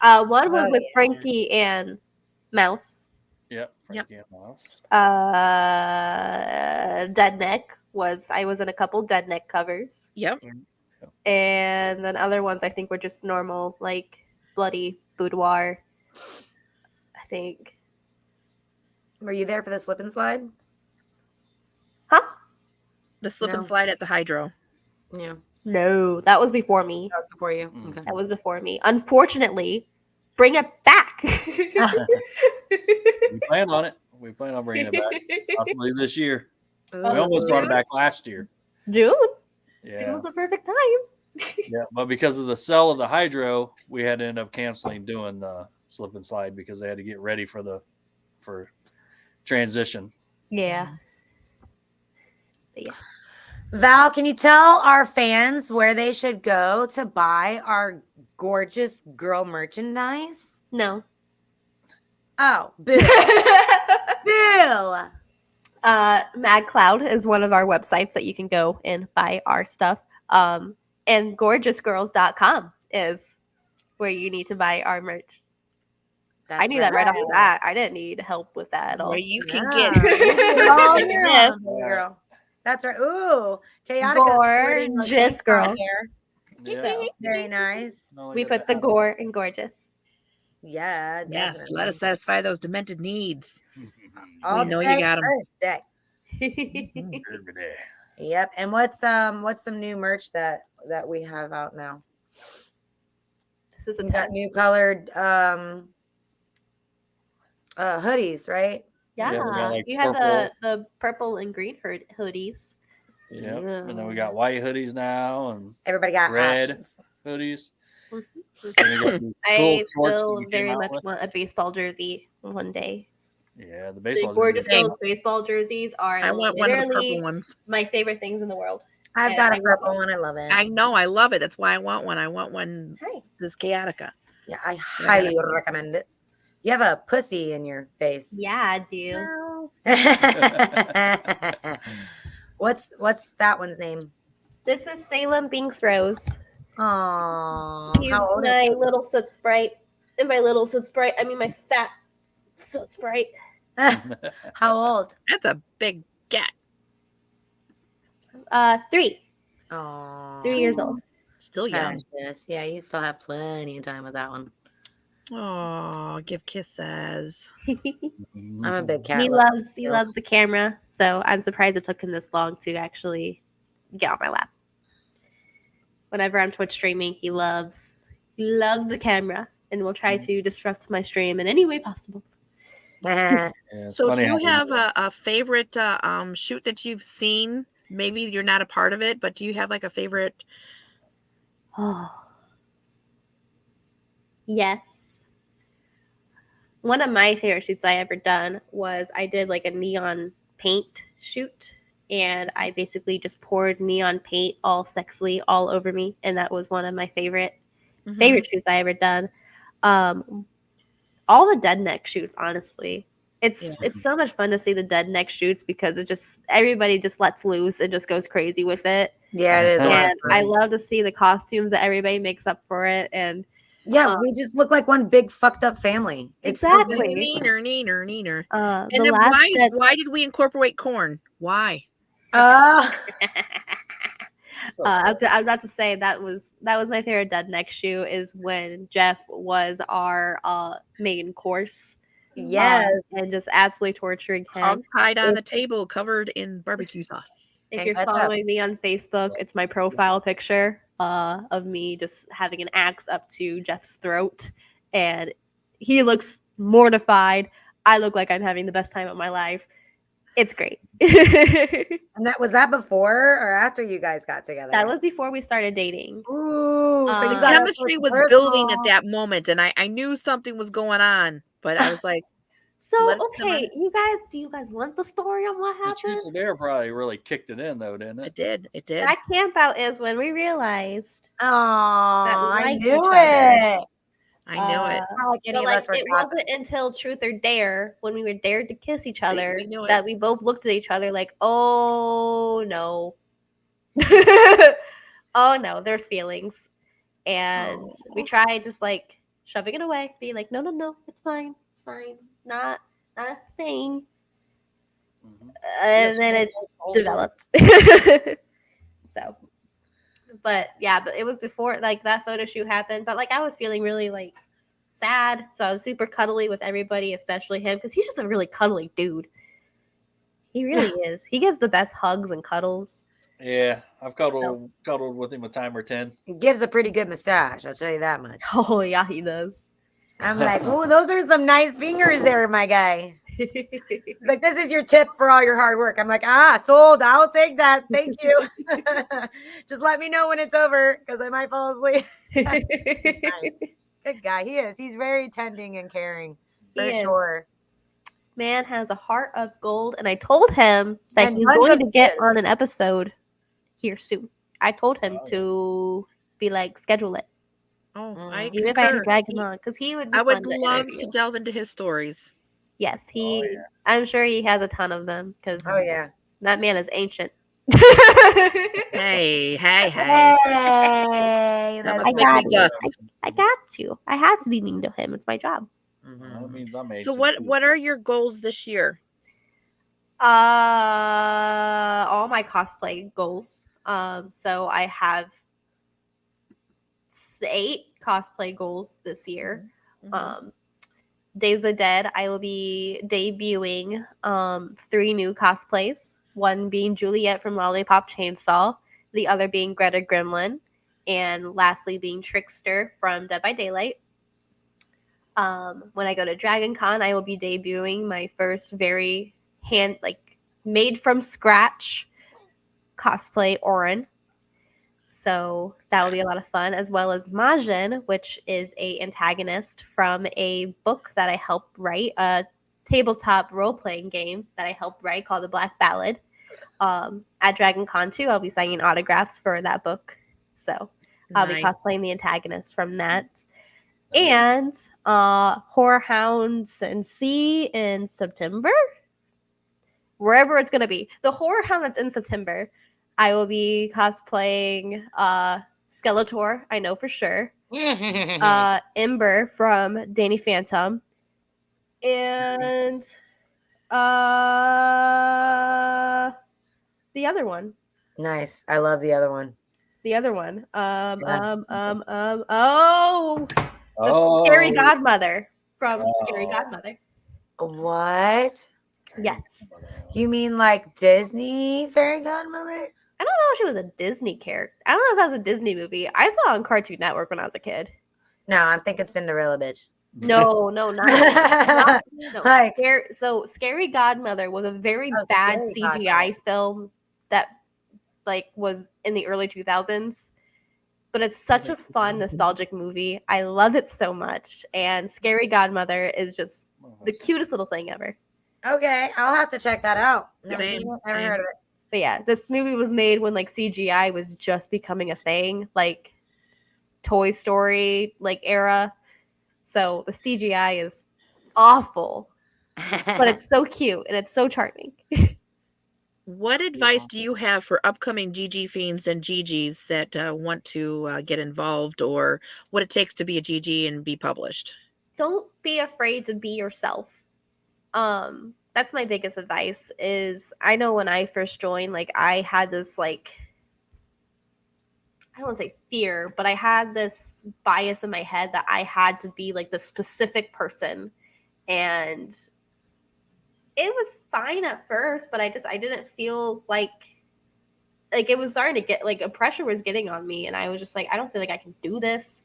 One was Oh, with yeah. Frankie and Mouse. Yep. Frankie and Mouse. Dead Neck I was in a couple Dead Neck covers. Yep. And then other ones I think were just normal, like Bloody Boudoir. I think. Were you there for the slip and slide? Huh? The slip No. and slide at the hydro. Yeah, No, that was before me. that was before you. Mm. Okay. That was before me. Unfortunately, bring it back. We plan on it. We plan on bringing it back possibly this year. We Ooh. almost brought it June? back last year. June? June Yeah. was the perfect time. Yeah. But because of the sell of the hydro, we had to end up canceling doing the slip and slide because they had to get ready for transition. Yeah. But yeah. Val, can you tell our fans where they should go to buy our gorgeous girl merchandise? No. Oh, Bill. Bill. Mad Cloud is one of our websites that you can go and buy our stuff. And gorgeousgirls.com is where you need to buy our merch. I knew that right off the bat. I didn't need help with that at all. Where you can Yeah, get you did it all Look at year this. long, baby girl. That's right. Ooh, Chaotica Gorgeous girls. Yeah. Very nice. No, We got put that the on. gore in gorgeous. Yeah, Yes, definitely. let us satisfy those demented needs. All know you day, got 'em. every day. Yep. And what's some new merch that we have out now? This is a We got 10. new colored hoodies, right? Yeah, Yeah, we got, like, you had purple. the purple and green hoodies. Yep. And then we got white hoodies now and Everybody got red options. hoodies. Mhm. And they got these cool I shorts that still you came very out much with. want a baseball jersey one day. Yeah, the The baseball. gorgeous Same. girls baseball jerseys are I want one of the literally purple ones. my favorite things in the world. I've And got I a want purple one. I love it. I know. I love it. That's why I want one. I want one. Hi. This Chaotica. Yeah, I highly recommend it. You have a pussy in your face. Yeah, I do. What's that one's name? This is Salem Binks Rose. Oh, He's how old is my he? little soot sprite. And my little soot sprite, I mean my fat soot sprite. How old? That's a big cat. 3. Oh, 3 years old. Still young. precious. Yeah, you still have plenty of time with that one. Oh, give kisses. I'm a big cat. He lover. loves the camera, so I'm surprised it took him this long to actually get on my lap. Whenever I'm Twitch streaming, he loves the camera and will try to disrupt my stream in any way possible. Yeah, it's So, do funny you how have a favorite shoot that you've seen? Maybe you're not a part of it, but do you have like a favorite? Oh. Yes. One of my favorite shoots I ever done was I did like a neon paint shoot, and I basically just poured neon paint all sexily all over me, and that was one of my favorite shoots I ever done. All the dead neck shoots, honestly. It's so much fun to see the dead neck shoots because it just everybody just lets loose and just goes crazy with it. Yeah, it is. And I love to see the costumes that everybody makes up for it. And yeah, we just look like one big fucked up family. It's exactly. So neener. And The then last why did we incorporate corn? Why? Oh, I'm about to say that was my favorite dead neck shoe is when Jeff was our main course. yes. And just absolutely torturing him. Hog tied on the table, covered in barbecue sauce. If And you're ketchup. following me on Facebook, it's my profile picture of me just having an axe up to Jeff's throat, and he looks mortified. I look like I'm having the best time of my life. It's great. And that was that before or after you guys got together? That was before we started dating. Ooh, so you The got Chemistry was building at that moment, and I knew something was going on, but I was like, So Let it simmer. okay, do you guys want the story on what The truth happened? or dare probably really kicked it in, though, didn't it it? did. That camp out is when we realized Oh, I liked knew each other. it. I knew it. It's not like any But of like us were it wasn't until Truth or Dare when we were dared to kiss each other we knew it. that we both looked at each other like, oh no. Oh no, there's feelings. And we tried just like shoving it away, being like, no, it's fine. It's fine. Not a thing. Mhm. And then it developed. So but it was before like that photo shoot happened. But like I was feeling really like sad, so I was super cuddly with everybody, especially him, because he's just a really cuddly dude. He really is. He gives the best hugs and cuddles. Yeah, I've cuddled with him a time or 10. He gives a pretty good mustache, I'll tell you that much. Oh yeah, he does. I'm like, oh, those are some nice fingers there, my guy. He's like, this is your tip for all your hard work. I'm like, sold. I'll take that. Thank you. Just let me know when it's over because I might fall asleep. Nice. Good guy. He is. He's very tending and caring for sure. Man has a heart of gold, and I told him that And he's tons going of to get skills. on an episode here soon. I told him to be like schedule it, Oh, I even if I had to concur. drag him on, because he would. Be I would fun to love interview. to delve into his stories. Yes, I'm sure he has a ton of them because that man is ancient. Hey. That must make me dust. I got to. I had to be mean to him. It's my job. Well, that means I'm So what are your goals this year? All my cosplay goals. So I have 8 cosplay goals this year. Days of the Dead, I will be debuting 3 new cosplays. One being Juliet from Lollipop Chainsaw, the other being Greta Gremlin, and lastly being Trickster from Dead by Daylight. When I go to Dragon Con, I will be debuting my first very made from scratch cosplay Orin. So that will be a lot of fun, as well as Majin, which is a antagonist from a book that I helped write, a tabletop role-playing game that I helped write called The Black Ballad. At Dragon Con 2, I'll be signing autographs for that book. So I'll be cosplaying the antagonist from that. And Horror Hounds and Sea in September, wherever it's going to be. The Horror Hound that's in September, I will be cosplaying Skeletor, I know for sure. Ember from Danny Phantom. And the other one. Nice. I love the other one. The other one. The Scary Godmother from Scary Godmother. What? Yes. You mean like Disney fairy godmother? I don't know if she was a Disney character. I don't know if that was a Disney movie. I saw it on Cartoon Network when I was a kid. No, I'm thinking Cinderella, bitch. No, not no. Like, Scary Godmother was a very bad Scary CGI film that was in the early 2000s. But it's such a fun, nostalgic movie. I love it so much. And Scary Godmother is just the cutest little thing ever. okay, I'll have to check that out. Never seen it, never heard of it. But yeah, this movie was made when CGI was just becoming a thing, like Toy Story era. So the CGI is awful, but it's so cute and it's so charming. What advice do you have for upcoming GG fiends and GGs that want to get involved, or what it takes to be a GG and be published? Don't be afraid to be yourself. That's my biggest advice. Is I know when I first joined, I had this I don't want to say fear, but I had this bias in my head that I had to be the specific person, and it was fine at first, but I didn't feel like it was starting to get a pressure was getting on me, and I was just I don't feel like I can do this.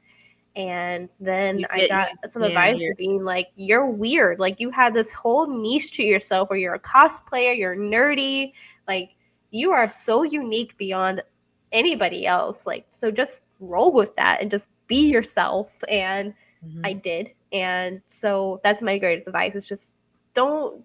And then I got some advice for being you're weird. You had this whole niche to yourself where you're a cosplayer, you're nerdy, you are so unique beyond anybody else. So just roll with that and just be yourself. And I did. And so that's my greatest advice, is just don't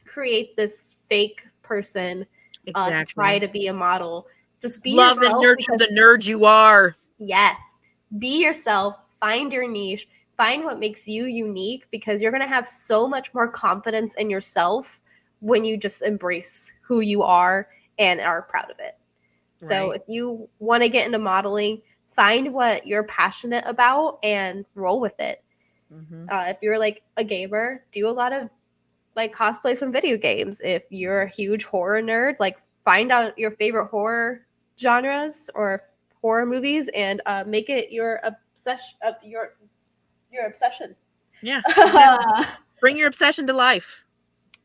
create this fake person to try to be a model. Just be yourself. Love and nurture the nerd you are. Yes. Be yourself. Find your niche. Find what makes you unique, because you're going to have so much more confidence in yourself when you just embrace who you are and are proud of it. Right. So if you want to get into modeling, find what you're passionate about and roll with it. If you're a gamer, do a lot of cosplays from video games. If you're a huge horror nerd, find out your favorite horror genres or horror movies and make it your obsession. Your obsession. Yeah. Bring your obsession to life.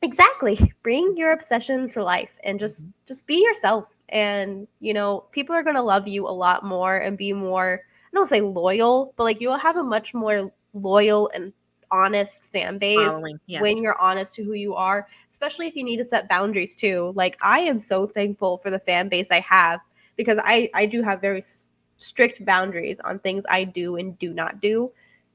Exactly. Bring your obsession to life and just be yourself. And people are gonna love you a lot more and be more, I don't say loyal, but you'll have a much more loyal and honest fan base when you're honest to who you are, especially if you need to set boundaries too. I am so thankful for the fan base I have, because I do have very strict boundaries on things I do and do not do,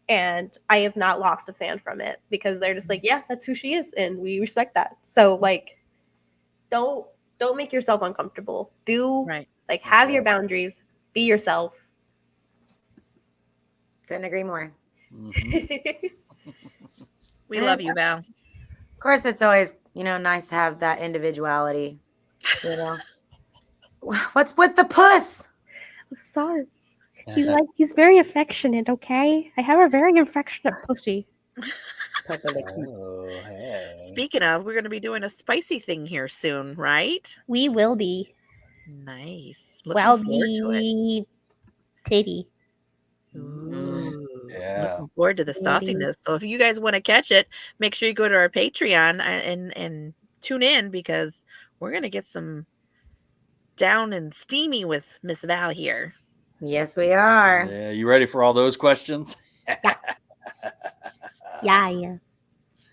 and I have not lost a fan from it, because they're just yeah, that's who she is and we respect that. So don't make yourself uncomfortable. Have your boundaries, be yourself. Couldn't agree more. We love you, Val. Of course, it's always nice to have that individuality. What's with the puss? Sorry. He's very affectionate, okay? I have a very affectionate pussy. Oh, hey. Speaking of, we're going to be doing a spicy thing here soon, right? We will be. Nice. Looking titty. Yeah. Looking forward to the sauciness. So if you guys want to catch it, make sure you go to our Patreon and tune in, because we're going to get some down and steamy with Miss Val here. Yes, we are. Yeah, you ready for all those questions? Yeah.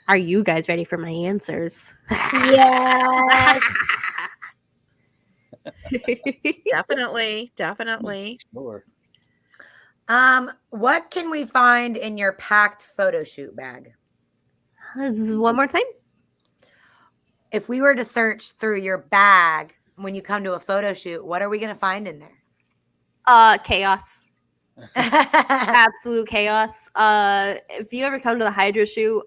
Are you guys ready for my answers? Yes. Definitely. Sure. What can we find in your packed photo shoot bag? This is one more time. If we were to search through your bag when you come to a photo shoot, what are we going to find in there? Chaos. Absolute chaos. If you ever come to the Hydra shoot,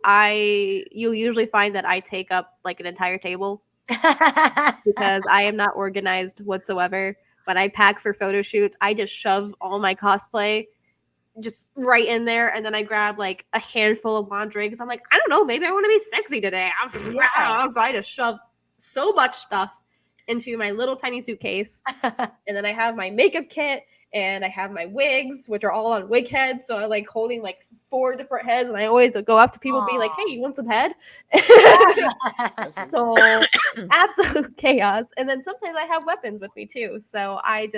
you'll usually find that I take up like an entire table because I am not organized whatsoever. When I pack for photo shoots, I just shove all my cosplay just right in there, and then I grab like a handful of laundry because I'm like, I don't know, maybe I want to be sexy today. Yeah. So I just shove so much stuff into my little tiny suitcase, and then I have my makeup kit, and I have my wigs, which are all on wig heads. So I like holding like 4 different heads, and I always go up to people and be like, hey, you want some head? So absolute chaos. And then sometimes I have weapons with me too. So I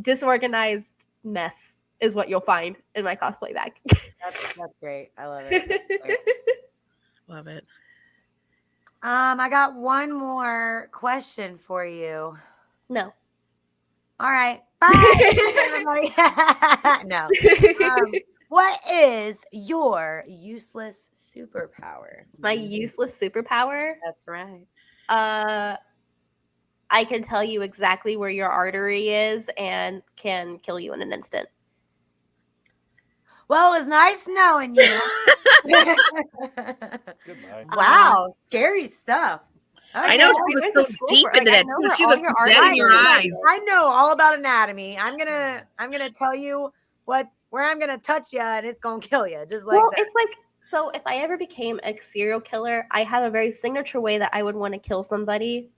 disorganized mess is what you'll find in my cosplay bag. That's great. I love it. Love it. I got one more question for you. No. All right. Bye, everybody. No. What is your useless superpower? My useless superpower? That's right. I can tell you exactly where your artery is and can kill you in an instant. Well, it was nice knowing you. Goodbye. Wow, scary stuff. I know Okay. she was went so to school deep for- into like, I that. know where She all looked your dead in your arteries eyes. are. I know all about anatomy. I'm gonna tell you where I'm gonna touch you and it's gonna kill you, just like Well, that. it's like, so if I ever became a serial killer, I have a very signature way that I would want to kill somebody.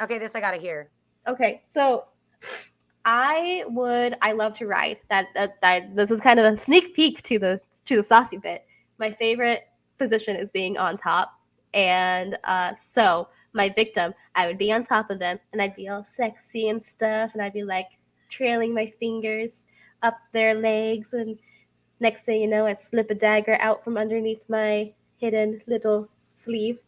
Okay, this I gotta hear. Okay, so I love to ride. That this is kind of a sneak peek to the saucy bit. My favorite position is being on top, and so my victim, I would be on top of them, and I'd be all sexy and stuff, and I'd be like trailing my fingers up their legs, and next thing you know, I slip a dagger out from underneath my hidden little sleeve,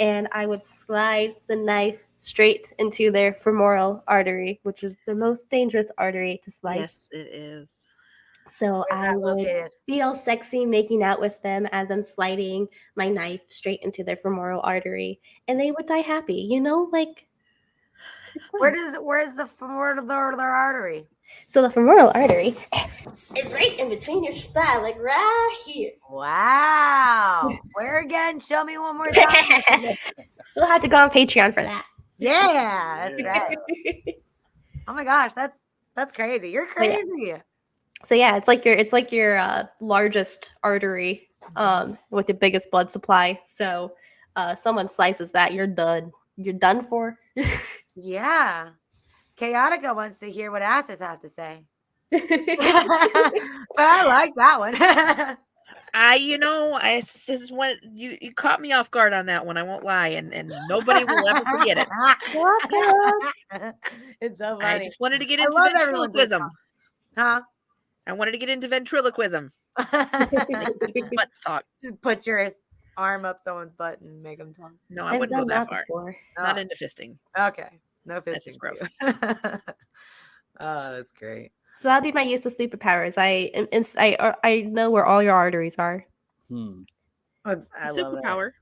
and I would slide the knife straight into their femoral artery, which is the most dangerous artery to slice. Yes, it is. So Where's I that would located? be all sexy, making out with them as I'm sliding my knife straight into their femoral artery, and they would die happy. You know, like it's fun. Where's the femoral artery? So the femoral artery is right in between your thigh, like right here. Wow. Where again? Show me one more time. We'll have to go on Patreon for that. Yeah, that's Yeah. right. Oh my gosh, that's crazy. You're crazy. So yeah, it's like your largest artery with the biggest blood supply. So someone slices that, you're done. You're done for. Yeah. Chaotica wants to hear what asses have to say. But I like that one. It's just when you caught me off guard on that one. I won't lie, and nobody will ever forget it. It's so funny. I just wanted to get I into love everyone's ventriloquism. Huh? I wanted to get into ventriloquism. Make people's butts talk. Just put your arm up someone's butt and make them talk. No, I wouldn't go that far. before. Not Oh, into fisting. okay. No fisting. That's just for gross. you. Oh, that's great. So that'll be my useless superpowers. I know where all your arteries are. I love that. Superpower.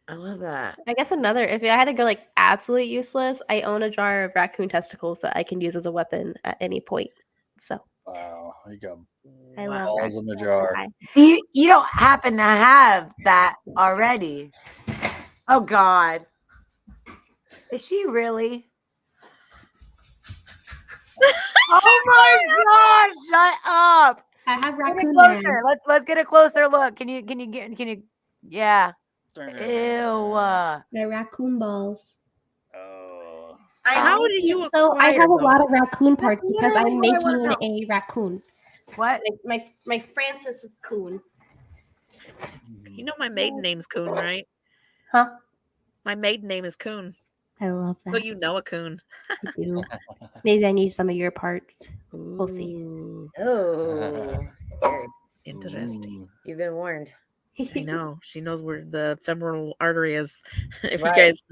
I love that. I guess if I had to go like absolutely useless, I own a jar of raccoon testicles that I can use as a weapon at any point. So Wow. You got I love balls in the jar. You don't happen to have that already. Oh God. Is she really? Oh my gosh, shut up. I have Get raccoon it closer. Let's get a closer look. Can you yeah. Ew. My raccoon balls. Oh. How do you So I acquire have a those? lot of raccoon parts That's because I'm literally what I wanna making a raccoon. What? My Francis coon. You know my maiden name's Coon, right? Huh? My maiden name is Coon. I love that. So you know a coon. I do. Maybe I need some of your parts. We'll see. Ooh, Oh, scary. interesting. You've been warned. I know. She knows where the femoral artery is. If Right. you guys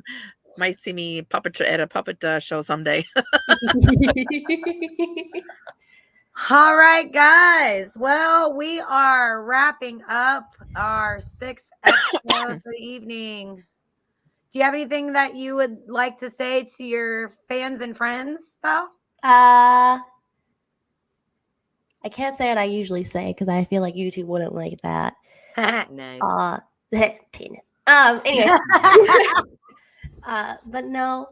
Might see me at a puppet show someday. All right, guys. Well, we are wrapping up our 6th episode for the evening. Do you have anything that you would like to say to your fans and friends, Val? I can't say what I usually say because I feel like YouTube wouldn't like that. Nice. Penis. Anyway. But no,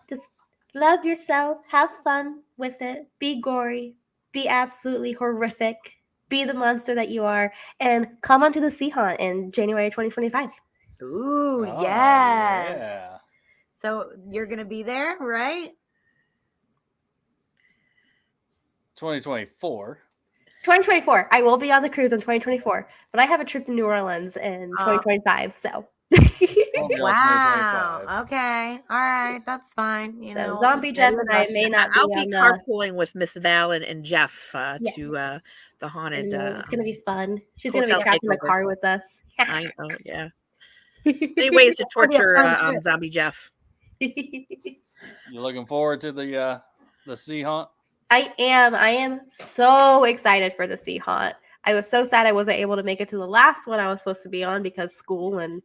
just love yourself, have fun with it, be gory, be absolutely horrific, be the monster that you are, and come onto the Sea Haunt in January 2025. Ooh, Oh, yes. yeah. So you're gonna be there, right? 2024. 2024. I will be on the cruise in 2024, but I have a trip to New Orleans in 2025, so. Won't be on Wow. 2025. Okay. All right. That's fine. You So know, Zombie Jeff and I may not I'll be be on carpooling with Miss Val and Jeff Yes. to the haunted. it's gonna be fun. She's gonna be hotel trapped in the takeover. car with us. I know, yeah. Any ways to That'll be a torture fun trip. Zombie Jeff? You looking forward to the Sea Haunt? I am so excited for the Sea Haunt. I was so sad I wasn't able to make it to the last one I was supposed to be on because school and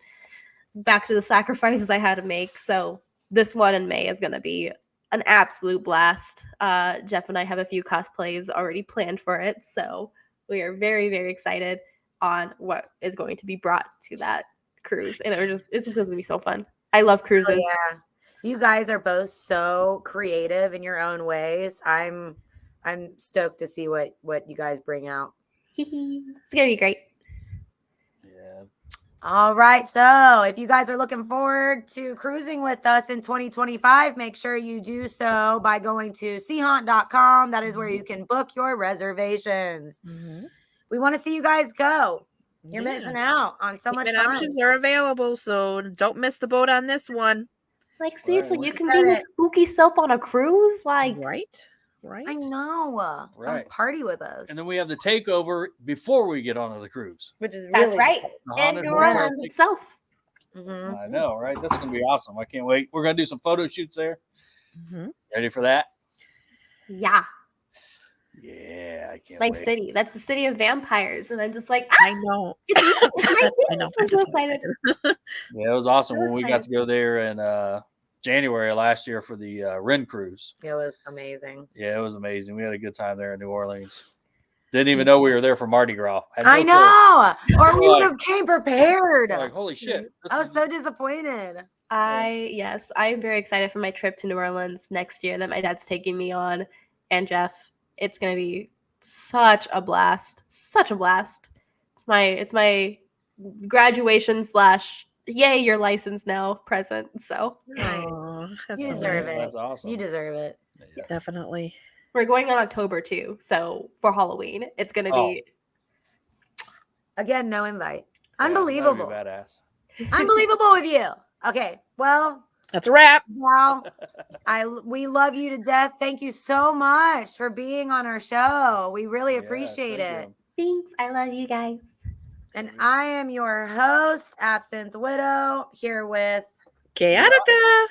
back to the sacrifices I had to make. So this one in May is going to be an absolute blast. Jeff and I have a few cosplays already planned for it. So we are very, very excited on what is going to be brought to that cruise. And it's just going to be so fun. I love cruises. Oh, yeah. You guys are both so creative in your own ways. I'm stoked to see what you guys bring out. It's gonna be great. Yeah. All right. So if you guys are looking forward to cruising with us in 2025, make sure you do so by going to seahaunt.com. That is where you can book your reservations. Mm-hmm. We want to see you guys go. You're missing out on so much fun. Options are available, so don't miss the boat on this one. Like seriously, Right. you can be the spooky soap on a cruise. Like Right. I know. Right. Come party with us. And then we have the takeover before we get onto the cruise. Which is that's really right. The And haunted New hotel Orleans take- itself. Mhm. I know, right? That's gonna be awesome. I can't wait. We're gonna do some photo shoots there. Mm-hmm. Ready for that? Yeah, Yeah, I can't my wait. city. That's the city of vampires, and I'm just like, I know. it's my city. I know. I'm so excited. Yeah, it was awesome So when we got to excited. go there in January last year for the Ren cruise. It was amazing. Yeah, it was amazing. We had a good time there in New Orleans. Didn't even know we were there for Mardi Gras. Had no I clue. know. Or we Like- would have came prepared. We're like, holy shit. this I was is- so disappointed. I'm very excited for my trip to New Orleans next year that my dad's taking me on, and Jeff. It's gonna be such a blast. Such a blast. It's my graduation / yay, you're licensed now present. So Nice. Oh, that's You so deserve nice. it. That's awesome. You deserve it. Yeah. Definitely. we're going on October 2. So for Halloween, it's gonna be Again, no invite. Yeah, that'd be Unbelievable. badass. Unbelievable with you. Okay. Well, That's a wrap. wow. we love you to death. Thank you so much for being on our show. We really Yes, appreciate thank it. you. thanks. I love you guys. And I am your host, Absinthe Widow, here with. Chaotica.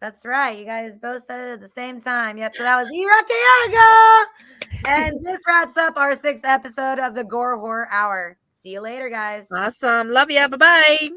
That's right. You guys both said it at the same time. Yep. So that was E06. And this wraps up our 6th episode of the Gore Horror Hour. See you later, guys. Awesome. Love ya. Bye-bye.